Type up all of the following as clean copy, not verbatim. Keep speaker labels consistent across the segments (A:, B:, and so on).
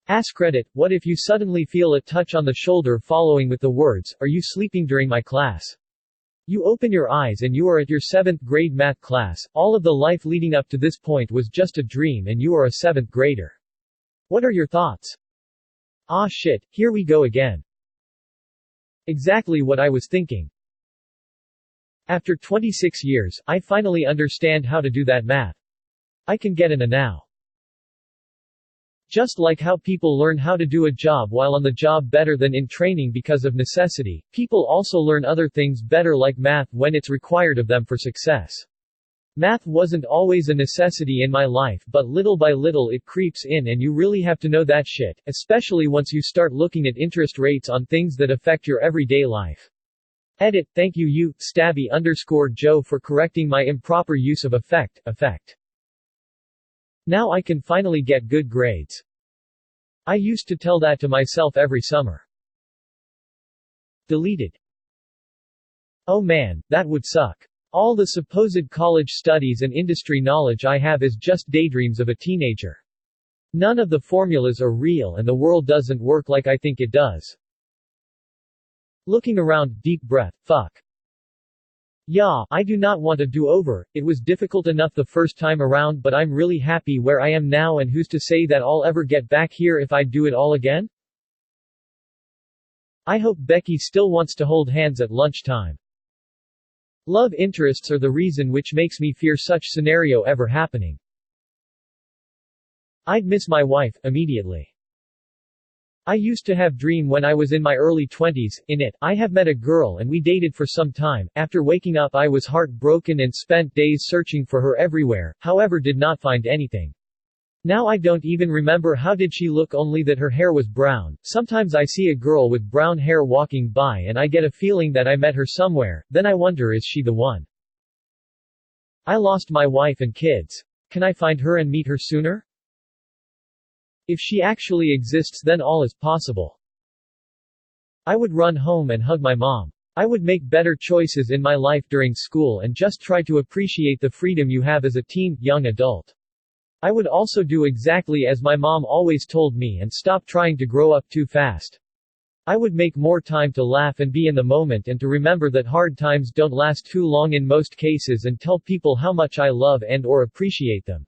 A: Askreddit, what if you suddenly feel a touch on the shoulder following with the words, "Are you sleeping during my class?" You open your eyes and you are at your 7th grade math class. All of the life leading up to this point was just a dream and you are a 7th grader. What are your thoughts? Ah shit, here we go again. Exactly what I was thinking. After 26 years, I finally understand how to do that math. I can get an A now. Just like how people learn how to do a job while on the job better than in training because of necessity, people also learn other things better like math when it's required of them for success. Math wasn't always a necessity in my life, but little by little it creeps in and you really have to know that shit, especially once you start looking at interest rates on things that affect your everyday life. Edit, thank you Stabby_Joe for correcting my improper use of effect. Now I can finally get good grades. I used to tell that to myself every summer. Deleted. Oh man, that would suck. All the supposed college studies and industry knowledge I have is just daydreams of a teenager. None of the formulas are real and the world doesn't work like I think it does. Looking around, deep breath, fuck. Yeah, I do not want a do-over. It was difficult enough the first time around, but I'm really happy where I am now and who's to say that I'll ever get back here if I do it all again? I hope Becky still wants to hold hands at lunchtime. Love interests are the reason which makes me fear such scenario ever happening. I'd miss my wife, immediately. I used to have dream when I was in my early 20s, in it, I have met a girl and we dated for some time. After waking up I was heartbroken and spent days searching for her everywhere, however did not find anything. Now I don't even remember how did she look, only that her hair was brown. Sometimes I see a girl with brown hair walking by and I get a feeling that I met her somewhere, then I wonder is she the one? I lost my wife and kids. Can I find her and meet her sooner? If she actually exists then all is possible. I would run home and hug my mom. I would make better choices in my life during school and just try to appreciate the freedom you have as a teen, young adult. I would also do exactly as my mom always told me and stop trying to grow up too fast. I would make more time to laugh and be in the moment and to remember that hard times don't last too long in most cases and tell people how much I love and or appreciate them.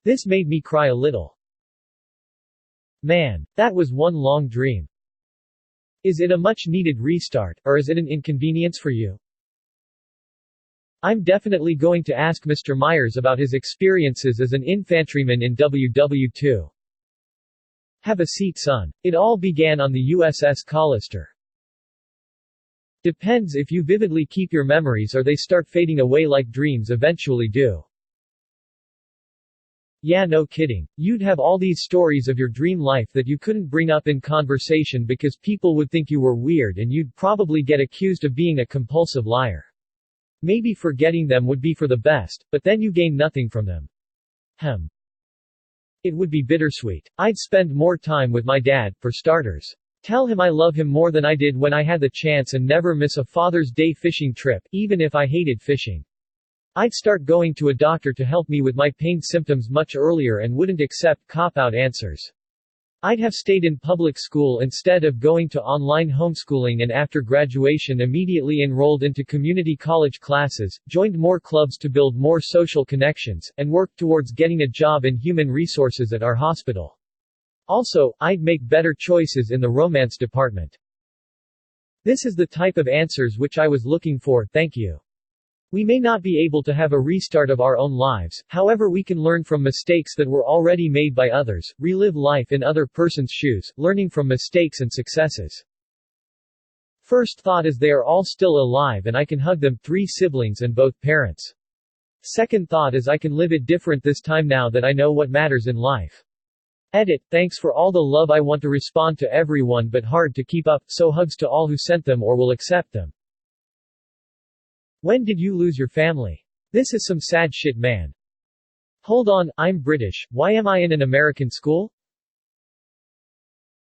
A: This made me cry a little. Man, that was one long dream. Is it a much-needed restart, or is it an inconvenience for you? I'm definitely going to ask Mr. Myers about his experiences as an infantryman in WW2. Have a seat, son. It all began on the USS Callister. Depends if you vividly keep your memories or they start fading away like dreams eventually do. Yeah, no kidding. You'd have all these stories of your dream life that you couldn't bring up in conversation because people would think you were weird and you'd probably get accused of being a compulsive liar. Maybe forgetting them would be for the best, but then you gain nothing from them. It would be bittersweet. I'd spend more time with my dad, for starters. Tell him I love him more than I did when I had the chance and never miss a Father's Day fishing trip, even if I hated fishing. I'd start going to a doctor to help me with my pain symptoms much earlier and wouldn't accept cop-out answers. I'd have stayed in public school instead of going to online homeschooling and after graduation immediately enrolled into community college classes, joined more clubs to build more social connections, and worked towards getting a job in human resources at our hospital. Also, I'd make better choices in the romance department. This is the type of answers which I was looking for, thank you. We may not be able to have a restart of our own lives, however we can learn from mistakes that were already made by others, relive life in other person's shoes, learning from mistakes and successes. First thought is they are all still alive and I can hug them, 3 siblings and both parents. Second thought is I can live it different this time now that I know what matters in life. Edit, thanks for all the love. I want to respond to everyone but hard to keep up, so hugs to all who sent them or will accept them. When did you lose your family? This is some sad shit, man. Hold on, I'm British, why am I in an American school?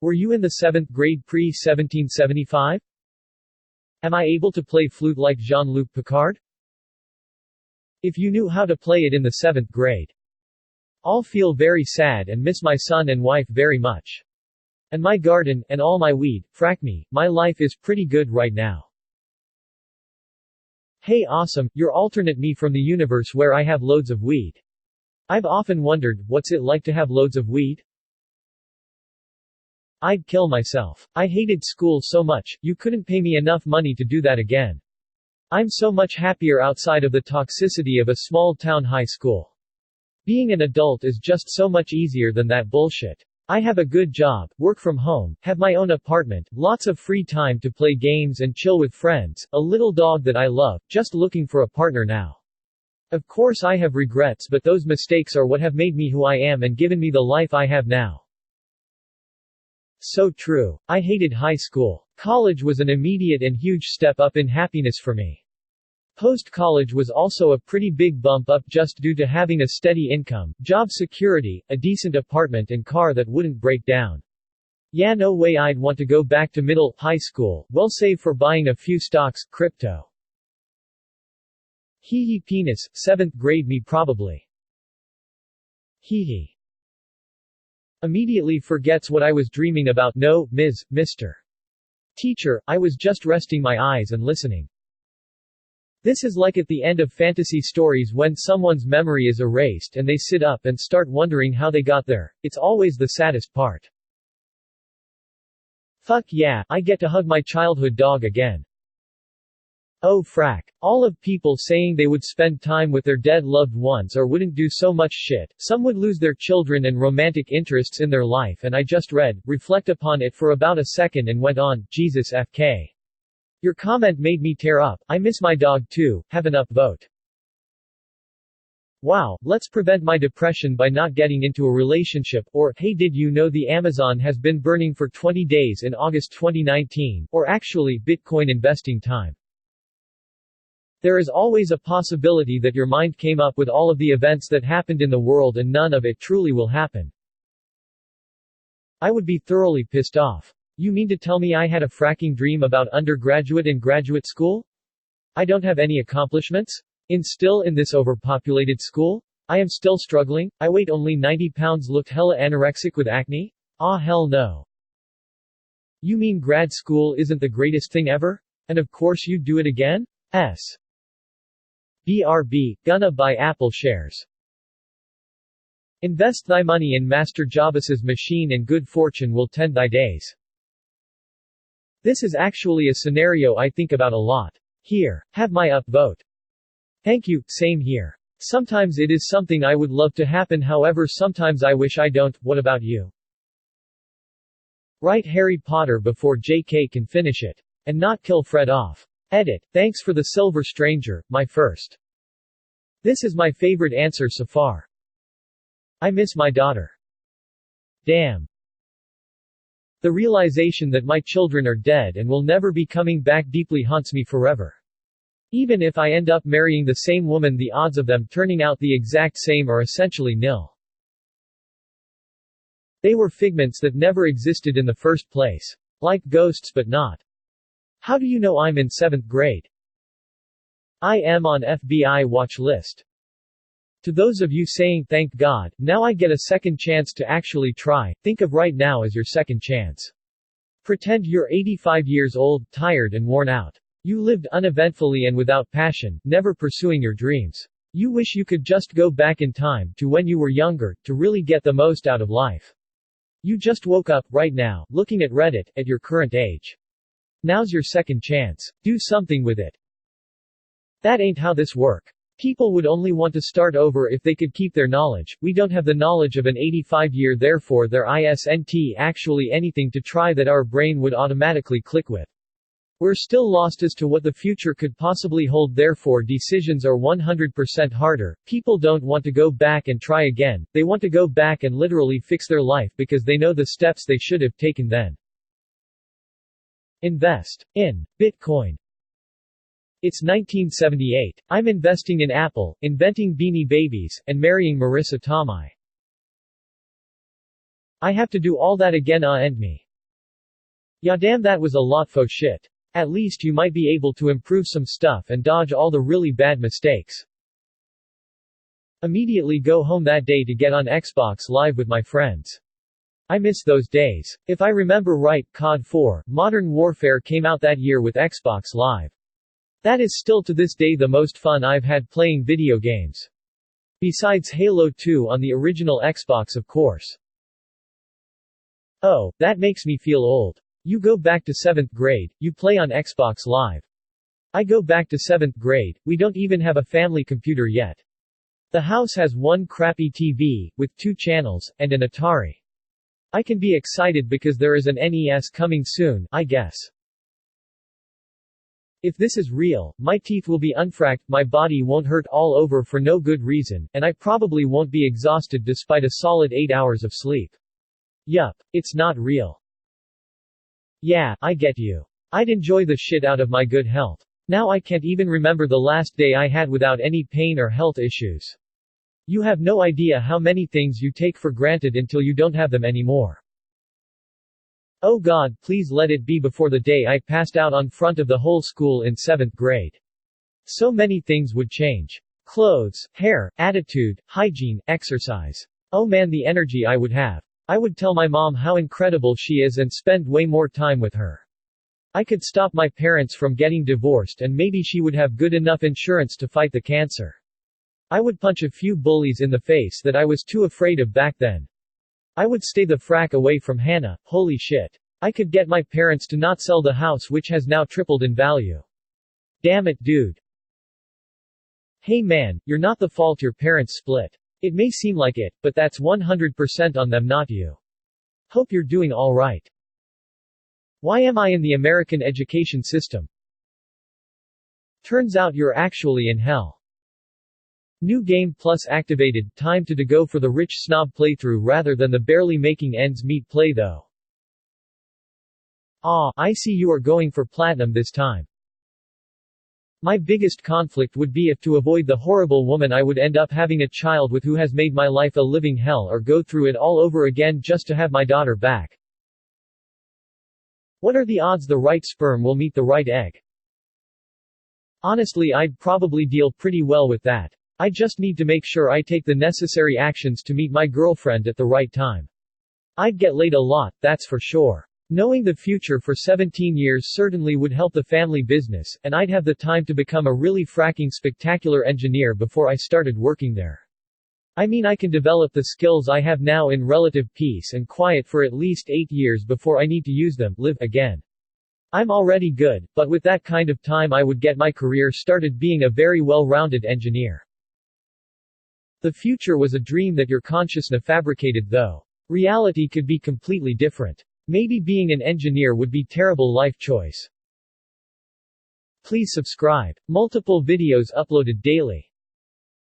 A: Were you in the 7th grade pre-1775? Am I able to play flute like Jean-Luc Picard? If you knew how to play it in the 7th grade. All feel very sad and miss my son and wife very much. And my garden, and all my weed, frack me, my life is pretty good right now. Hey awesome, you're alternate me from the universe where I have loads of weed. I've often wondered, what's it like to have loads of weed? I'd kill myself. I hated school so much, you couldn't pay me enough money to do that again. I'm so much happier outside of the toxicity of a small town high school. Being an adult is just so much easier than that bullshit. I have a good job, work from home, have my own apartment, lots of free time to play games and chill with friends, a little dog that I love, just looking for a partner now. Of course I have regrets, but those mistakes are what have made me who I am and given me the life I have now. So true. I hated high school. College was an immediate and huge step up in happiness for me. Post-college was also a pretty big bump up just due to having a steady income, job security, a decent apartment and car that wouldn't break down. Yeah, no way I'd want to go back to high school, well save for buying a few stocks, crypto. Hee hee penis, 7th grade me probably. Hee hee. Immediately forgets what I was dreaming about. No, Ms. Mr. Teacher, I was just resting my eyes and listening. This is like at the end of fantasy stories when someone's memory is erased and they sit up and start wondering how they got there. It's always the saddest part. Fuck yeah, I get to hug my childhood dog again. Oh frack. All of people saying they would spend time with their dead loved ones or wouldn't do so much shit. Some would lose their children and romantic interests in their life, and I just reflect upon it for about a second and went on, Jesus FK. Your comment made me tear up. I miss my dog too, have an upvote. Wow, let's prevent my depression by not getting into a relationship, or, hey did you know the Amazon has been burning for 20 days in August 2019, or actually, Bitcoin investing time. There is always a possibility that your mind came up with all of the events that happened in the world and none of it truly will happen. I would be thoroughly pissed off. You mean to tell me I had a fracking dream about undergraduate and graduate school? I don't have any accomplishments? Still in this overpopulated school? I am still struggling? I weighed only 90 pounds, looked hella anorexic with acne? Ah hell no. You mean grad school isn't the greatest thing ever? And of course you'd do it again? BRB, gonna buy Apple shares. Invest thy money in Master Jobus's machine and good fortune will tend thy days. This is actually a scenario I think about a lot. Here, have my upvote. Thank you, same here. Sometimes it is something I would love to happen, however sometimes I wish I don't. What about you? Write Harry Potter before JK can finish it. And not kill Fred off. Edit. Thanks for the silver stranger, my first. This is my favorite answer so far. I miss my daughter. Damn. The realization that my children are dead and will never be coming back deeply haunts me forever. Even if I end up marrying the same woman, the odds of them turning out the exact same are essentially nil. They were figments that never existed in the first place. Like ghosts but not. How do you know I'm in 7th grade? I am on FBI watch list. To those of you saying thank God, now I get a second chance to actually try, think of right now as your second chance. Pretend you're 85 years old, tired and worn out. You lived uneventfully and without passion, never pursuing your dreams. You wish you could just go back in time, to when you were younger, to really get the most out of life. You just woke up, right now, looking at Reddit, at your current age. Now's your second chance. Do something with it. That ain't how this work. People would only want to start over if they could keep their knowledge. We don't have the knowledge of an 85-year, therefore there isn't actually anything to try that our brain would automatically click with. We're still lost as to what the future could possibly hold, therefore decisions are 100% harder. People don't want to go back and try again, they want to go back and literally fix their life because they know the steps they should have taken then. Invest in Bitcoin. It's 1978. I'm investing in Apple, inventing Beanie Babies, and marrying Marissa Tomei. I have to do all that again and me. Yeah damn, that was a lot faux shit. At least you might be able to improve some stuff and dodge all the really bad mistakes. Immediately go home that day to get on Xbox Live with my friends. I miss those days. If I remember right, COD 4, Modern Warfare came out that year with Xbox Live. That is still to this day the most fun I've had playing video games. Besides Halo 2 on the original Xbox, of course. Oh, that makes me feel old. You go back to 7th grade, you play on Xbox Live. I go back to 7th grade, we don't even have a family computer yet. The house has one crappy TV, with 2 channels, and an Atari. I can be excited because there is an NES coming soon, I guess. If this is real, my teeth will be unfracked, my body won't hurt all over for no good reason, and I probably won't be exhausted despite a solid 8 hours of sleep. Yup, it's not real. Yeah, I get you. I'd enjoy the shit out of my good health. Now I can't even remember the last day I had without any pain or health issues. You have no idea how many things you take for granted until you don't have them anymore. Oh God, please let it be before the day I passed out on front of the whole school in 7th grade. So many things would change. Clothes, hair, attitude, hygiene, exercise. Oh man, the energy I would have. I would tell my mom how incredible she is and spend way more time with her. I could stop my parents from getting divorced and maybe she would have good enough insurance to fight the cancer. I would punch a few bullies in the face that I was too afraid of back then. I would stay the frack away from Hannah, holy shit. I could get my parents to not sell the house which has now tripled in value. Damn it, dude. Hey man, you're not the fault your parents split. It may seem like it, but that's 100% on them, not you. Hope you're doing alright. Why am I in the American education system? Turns out you're actually in hell. New game plus activated, time to go for the rich snob playthrough rather than the barely making ends meet play though. Ah, I see you are going for platinum this time. My biggest conflict would be if to avoid the horrible woman I would end up having a child with who has made my life a living hell or go through it all over again just to have my daughter back. What are the odds the right sperm will meet the right egg? Honestly, I'd probably deal pretty well with that. I just need to make sure I take the necessary actions to meet my girlfriend at the right time. I'd get laid a lot, that's for sure. Knowing the future for 17 years certainly would help the family business, and I'd have the time to become a really fracking spectacular engineer before I started working there. I mean, I can develop the skills I have now in relative peace and quiet for at least 8 years before I need to use them, live again. I'm already good, but with that kind of time I would get my career started being a very well-rounded engineer. The future was a dream that your consciousness fabricated though. Reality could be completely different. Maybe being an engineer would be terrible life choice. Please subscribe. Multiple videos uploaded daily.